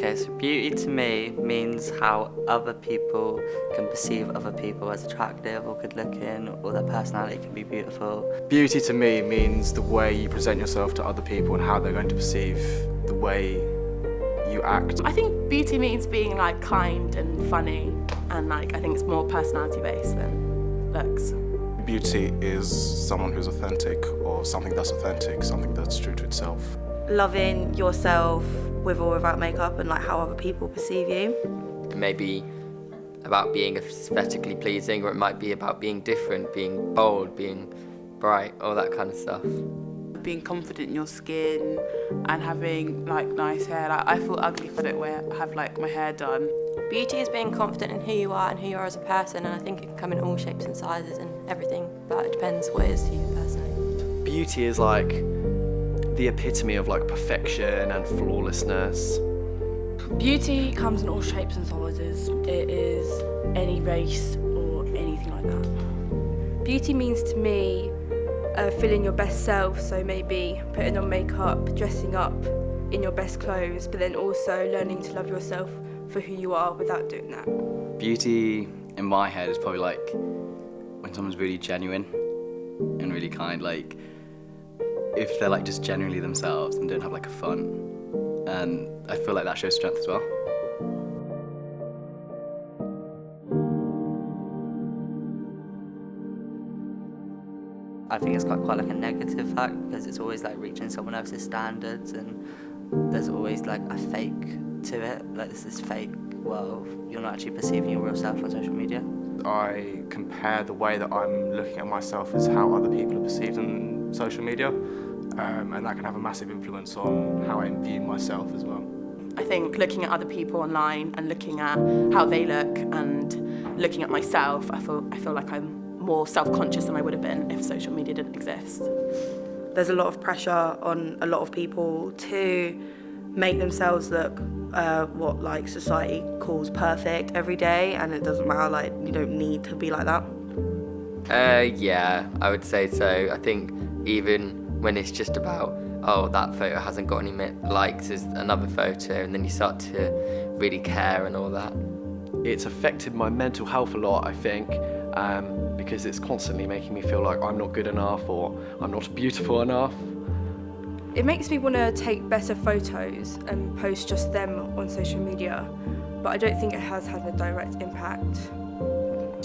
Okay, so beauty to me means how other people can perceive other people as attractive or good looking, or their personality can be beautiful. Beauty to me means the way you present yourself to other people and how they're going to perceive the way you act. I think beauty means being like kind and funny, and like I think it's more personality based than looks. Beauty is someone who's authentic, or something that's authentic, something that's true to itself. Loving yourself with or without makeup and like how other people perceive you. It may be about being aesthetically pleasing, or it might be about being different, being bold, being bright, all that kind of stuff. Being confident in your skin and having like nice hair. Like, I feel ugly if I don't have like my hair done. Beauty is being confident in who you are and who you are as a person, and I think it can come in all shapes and sizes and everything, but it depends what it is to you personally. Beauty is like the epitome of like perfection and flawlessness. Beauty comes in all shapes and sizes. It is any race or anything like that. Beauty means to me feeling your best self, so maybe putting on makeup, dressing up in your best clothes, but then also learning to love yourself for who you are without doing that. Beauty in my head is probably like when someone's really genuine and really kind, like if they're like just genuinely themselves and don't have like a fun, and I feel like that shows strength as well. I think it's quite like a negative fact, because it's always like reaching someone else's standards, and there's always like a fake to it. Like this is fake, well, you're not actually perceiving your real self on social media. I compare the way that I'm looking at myself as how other people are perceived on social media, and that can have a massive influence on how I view myself as well. I think looking at other people online and looking at how they look and looking at myself, I feel like I'm more self-conscious than I would have been if social media didn't exist. There's a lot of pressure on a lot of people to make themselves look what like society calls perfect every day, and it doesn't matter, like you don't need to be like that. Yeah, I would say so. I think even when it's just about, oh, that photo hasn't got any likes as another photo, and then you start to really care and all that. It's affected my mental health a lot, I think, because it's constantly making me feel like I'm not good enough or I'm not beautiful enough. It makes me want to take better photos and post just them on social media, but I don't think it has had a direct impact.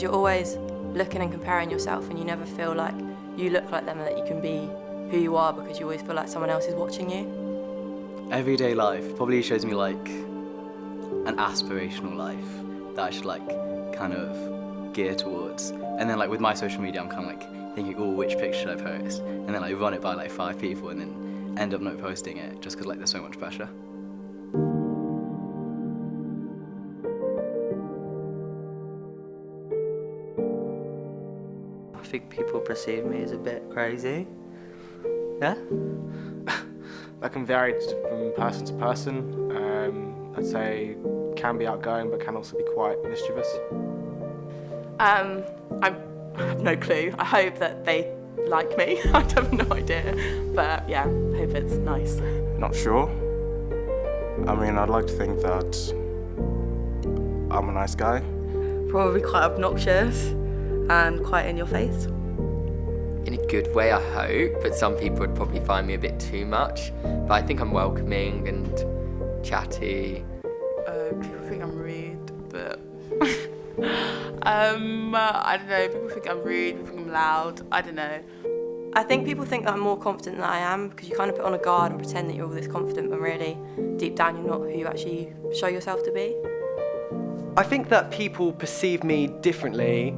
You're always looking and comparing yourself, and you never feel like you look like them and that you can be who you are, because you always feel like someone else is watching you. Everyday life probably shows me like an aspirational life that I should like kind of gear towards. And then like with my social media, I'm kind of like thinking, oh, which picture should I post? And then like run it by like 5 people and then end up not posting it just because like there's so much pressure. I think people perceive me as a bit crazy. Yeah? That can vary from person to person. I'd say can be outgoing, but can also be quite mischievous. I have no clue. I hope that they like me. I have no idea, but yeah, I hope it's nice. Not sure. I mean, I'd like to think that I'm a nice guy. Probably quite obnoxious and quite in your face. In a good way, I hope, but some people would probably find me a bit too much. But I think I'm welcoming and chatty. People think I'm rude, but I don't know, people think I'm rude, people think I'm loud, I don't know. I think people think that I'm more confident than I am, because you kind of put on a guard and pretend that you're all this confident, but really, deep down, you're not who you actually show yourself to be. I think that people perceive me differently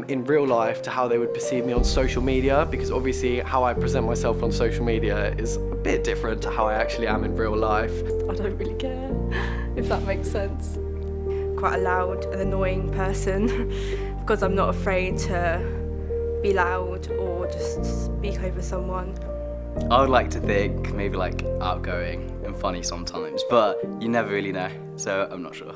in real life to how they would perceive me on social media, because obviously how I present myself on social media is a bit different to how I actually am in real life. I don't really care, if that makes sense. Quite a loud and annoying person because I'm not afraid to be loud or just speak over someone. I would like to think maybe like outgoing and funny sometimes, but you never really know, so I'm not sure.